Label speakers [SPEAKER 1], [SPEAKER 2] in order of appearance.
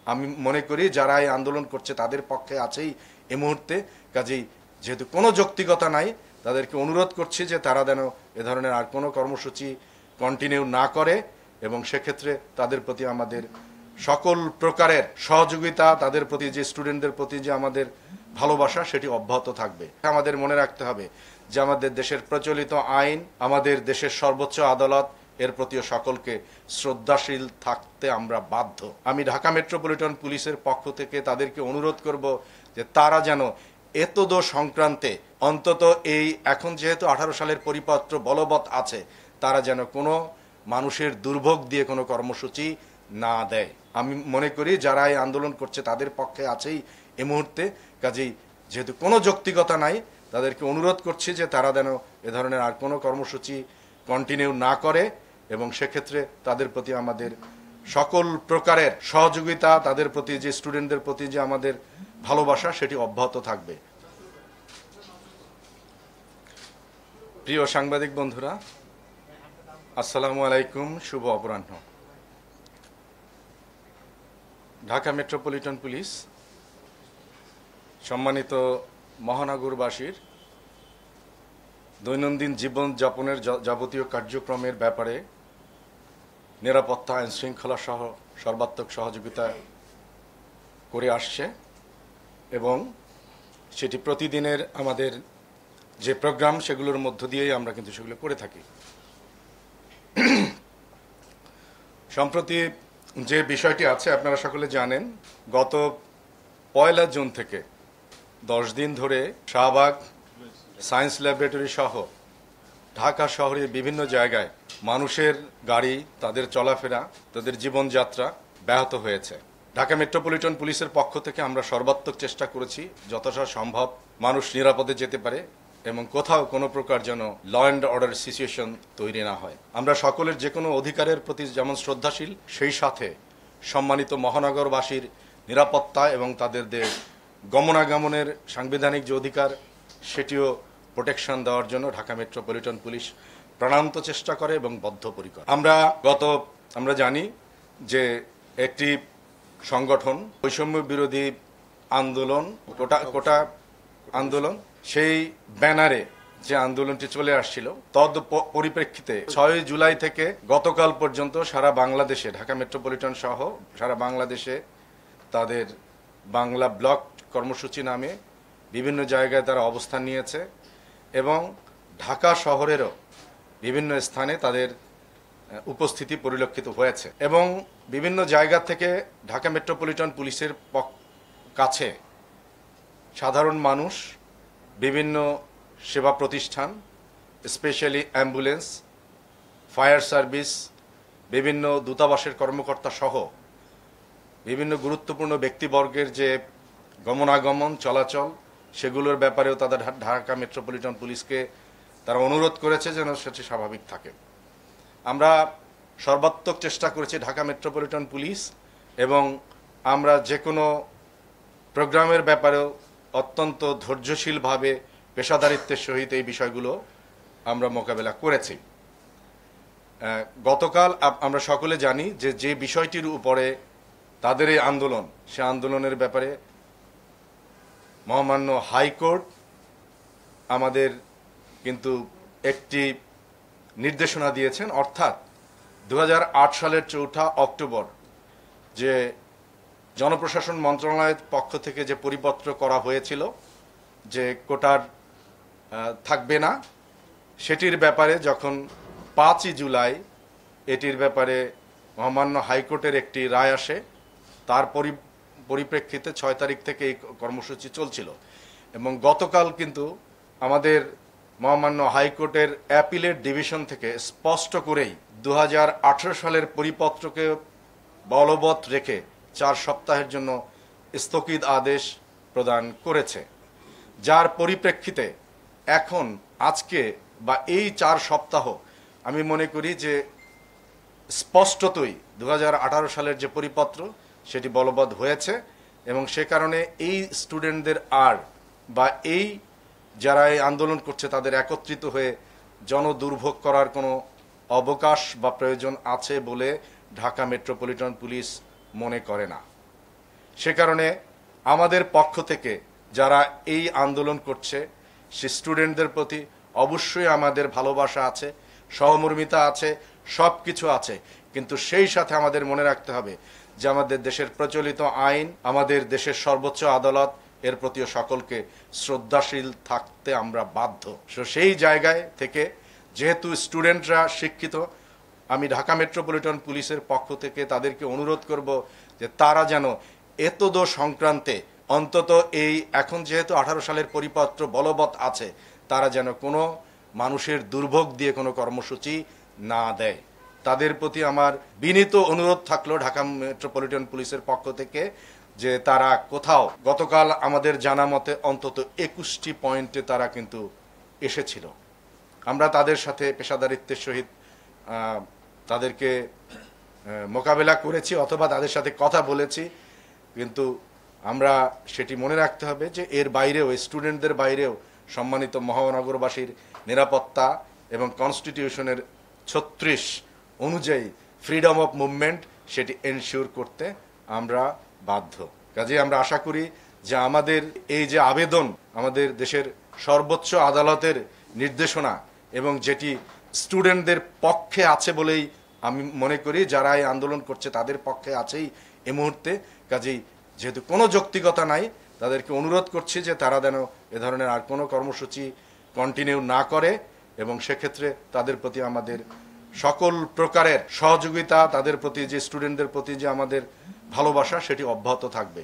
[SPEAKER 1] আমি মনে করি যারা এই আন্দোলন করছে তাদের পক্ষে আছেই এই মুহূর্তে। কাজেই যেহেতু কোনো যৌক্তিকতা নাই, তাদেরকে অনুরোধ করছি যে তারা যেন এ ধরনের আর কোনো কর্মসূচি কন্টিনিউ না করে, এবং সেক্ষেত্রে তাদের প্রতি আমাদের সকল প্রকারের সহযোগিতা, তাদের প্রতি যে স্টুডেন্টদের প্রতি যে আমাদের ভালোবাসা, সেটি অব্যাহত থাকবে। আমাদের মনে রাখতে হবে যে আমাদের দেশের প্রচলিত আইন, আমাদের দেশের সর্বোচ্চ আদালত, এর প্রতিও সকলকে শ্রদ্ধাশীল থাকতে আমরা বাধ্য। আমি ঢাকা মেট্রোপলিটন পুলিশের পক্ষ থেকে তাদেরকে অনুরোধ করব যে তারা যেন এতদ সংক্রান্তে অন্তত এই এখন যেহেতু 18 সালের পরিপত্র বলবৎ আছে, তারা যেন কোনো মানুষের দুর্ভোগ দিয়ে কোনো কর্মসূচি না দেয়। আমি মনে করি যারা এই আন্দোলন করছে তাদের পক্ষে আছেই এই মুহূর্তে। কাজেই যেহেতু কোনো যৌক্তিকতা নাই, তাদেরকে অনুরোধ করছি যে তারা যেন এ ধরনের আর কোনো কর্মসূচি কন্টিনিউ না করে, এবং সেক্ষেত্রে তাদের প্রতি আমাদের সকল প্রকারের সহযোগিতা, তাদের প্রতি যে স্টুডেন্টদের প্রতি যে আমাদের ভালোবাসা, সেটি অব্যাহত থাকবে। প্রিয় সাংবাদিক বন্ধুরা, আসসালামু আলাইকুম, শুভ অপরাহ্ন। ঢাকা মেট্রোপলিটন পুলিশ সম্মানিত মহানগরবাসীর দৈনন্দিন জীবন যাপনের যাবতীয় কার্যক্রমের ব্যাপারে নিরাপত্তা, আইন শৃঙ্খলা সহ সর্বাত্মক সহযোগিতা করে আসছে, এবং সেটি প্রতিদিনের আমাদের যে প্রোগ্রাম, সেগুলোর মধ্য দিয়েই আমরা কিন্তু সেগুলো করে থাকি। সম্প্রতি যে বিষয়টি আছে আপনারা সকলে জানেন, গত 1 জুন থেকে 10 দিন ধরে শাহবাগ, সায়েন্স ল্যাবরেটরি সহ ঢাকা শহরের বিভিন্ন জায়গায় মানুষের গাড়ি, তাদের চলাফেরা, তাদের জীবনযাত্রা ব্যাহত হয়েছে। ঢাকা মেট্রোপলিটন পুলিশের পক্ষ থেকে আমরা সর্বাত্মক চেষ্টা করেছি যতটা সম্ভব মানুষ নিরাপদে যেতে পারে, এবং কোথাও কোনো প্রকার যেন ল অ্যান্ড অর্ডার সিচুয়েশন তৈরি না হয়। আমরা সকলের যে কোনো অধিকারের প্রতি যেমন শ্রদ্ধাশীল, সেই সাথে সম্মানিত মহানগরবাসীর নিরাপত্তা এবং তাদের গমনাগমনের সাংবিধানিক যে অধিকার, সেটিও প্রোটেকশন দেওয়ার জন্য ঢাকা মেট্রোপলিটন পুলিশ প্রাণান্ত চেষ্টা করে এবং বদ্ধপরিকর। আমরা জানি যে একটি সংগঠন বৈষম্য বিরোধী আন্দোলন, কোটা আন্দোলন, সেই ব্যানারে যে আন্দোলনটি চলে আসছিল, তদ পরিপ্রেক্ষিতে 6 জুলাই থেকে গতকাল পর্যন্ত সারা বাংলাদেশে, ঢাকা মেট্রোপলিটন সহ সারা বাংলাদেশে তাদের বাংলা ব্লক কর্মসূচি নামে বিভিন্ন জায়গায় তারা অবস্থান নিয়েছে, এবং ঢাকা শহরেরও বিভিন্ন স্থানে তাদের উপস্থিতি পরিলক্ষিত হয়েছে। এবং বিভিন্ন জায়গা থেকে ঢাকা মেট্রোপলিটন পুলিশের কাছে সাধারণ মানুষ, বিভিন্ন সেবা প্রতিষ্ঠান, স্পেশালি অ্যাম্বুলেন্স, ফায়ার সার্ভিস, বিভিন্ন দূতাবাসের কর্মকর্তা সহ বিভিন্ন গুরুত্বপূর্ণ ব্যক্তিবর্গের যে গমনাগমন, চলাচল, সেগুলোর ব্যাপারেও তাদের ঢাকা মেট্রোপলিটন পুলিশকে তারা অনুরোধ করেছে যেন সেটি স্বাভাবিক থাকে। আমরা সর্বাত্মক চেষ্টা করেছি ঢাকা মেট্রোপলিটন পুলিশ, এবং আমরা যে কোনো প্রোগ্রামের ব্যাপারেও অত্যন্ত ধৈর্যশীলভাবে পেশাদারিত্বের সহিত এই বিষয়গুলো আমরা মোকাবেলা করেছি। গতকাল আমরা সকলে জানি যে বিষয়টির উপরে তাদের এই আন্দোলন, সে আন্দোলনের ব্যাপারে মহামান্য হাইকোর্ট আমাদের কিন্তু একটি নির্দেশনা দিয়েছেন, অর্থাৎ 2008 সালের 4 অক্টোবর যে জনপ্রশাসন মন্ত্রণালয়ের পক্ষ থেকে যে পরিপত্র করা হয়েছিল যে কোটার থাকবে না, সেটির ব্যাপারে যখন 5 জুলাই এটির ব্যাপারে মহামান্য হাইকোর্টের একটি রায় আসে, তার পরিপ্রেক্ষিতে 6 তারিখ থেকে এই কর্মসূচি চলছিল। এবং গতকাল কিন্তু আমাদের মহামান্য হাইকোর্টের অ্যাপিলেট ডিভিশন থেকে স্পষ্ট করেই 2018 সালের পরিপত্রকে বলবৎ রেখে 4 সপ্তাহের জন্য স্থগিত আদেশ প্রদান করেছে, যার পরিপ্রেক্ষিতে এখন আজকে বা এই 4 সপ্তাহ আমি মনে করি যে স্পষ্টতই 2018 সালের যে পরিপত্র সেটি বলবৎ হয়েছে, এবং সে কারণে এই স্টুডেন্টদের বা এই যারা এই আন্দোলন করছে তাদের একত্রিত হয়ে জনদুর্ভোগ করার কোনো অবকাশ বা প্রয়োজন আছে বলে ঢাকা মেট্রোপলিটন পুলিশ মনে করে না। সে কারণে আমাদের পক্ষ থেকে যারা এই আন্দোলন করছে সে স্টুডেন্টদের প্রতি অবশ্যই আমাদের ভালোবাসা আছে, সহমর্মিতা আছে, সব কিছু আছে। কিন্তু সেই সাথে আমাদের মনে রাখতে হবে যে আমাদের দেশের প্রচলিত আইন, আমাদের দেশের সর্বোচ্চ আদালত, এর প্রতিও সকলকে শ্রদ্ধাশীল থাকতে আমরা বাধ্য। সেই জায়গায় থেকে যেহেতু স্টুডেন্টরা শিক্ষিত, আমি ঢাকা মেট্রোপলিটন পুলিশের পক্ষ থেকে তাদেরকে অনুরোধ করব যে তারা যেন এতদ সংক্রান্তে অন্তত এই এখন যেহেতু 18 সালের পরিপত্র বলবৎ আছে, তারা যেন কোনো মানুষের দুর্ভোগ দিয়ে কোনো কর্মসূচি না দেয়। তাদের প্রতি আমার বিনীত অনুরোধ থাকলো ঢাকা মেট্রোপলিটন পুলিশের পক্ষ থেকে যে তারা কোথাও, গতকাল আমাদের জানা মতে অন্তত 21টি পয়েন্টে তারা কিন্তু এসেছিল। আমরা তাদের সাথে পেশাদারিত্বের সহিত তাদেরকে মোকাবেলা করেছি অথবা তাদের সাথে কথা বলেছি, কিন্তু আমরা সেটি মনে রাখতে হবে যে এর বাইরেও, স্টুডেন্টদের বাইরেও সম্মানিত মহানগরবাসীর নিরাপত্তা এবং কনস্টিটিউশনের 36 অনুযায়ী ফ্রিডম অফ মুভমেন্ট সেটি এনশিওর করতে আমরা বাধ্য। কাজেই আমরা আশা করি যে আমাদের এই যে আবেদন, আমাদের দেশের সর্বোচ্চ আদালতের নির্দেশনা এবং যেটি স্টুডেন্টদের পক্ষে আছে বলেই আমি মনে করি, যারা এই আন্দোলন করছে তাদের পক্ষে আছেই এই মুহূর্তে। কাজেই যেহেতু কোনো যৌক্তিকতা নাই, তাদেরকে অনুরোধ করছি যে তারা যেন এ ধরনের আর কোনো কর্মসূচি কন্টিনিউ না করে এবং সেক্ষেত্রে তাদের প্রতি আমাদের সকল প্রকারের সহযোগিতা, তাদের প্রতি যে স্টুডেন্টদের প্রতি যে আমাদের ভালোবাসা সেটি অব্যাহত থাকবে।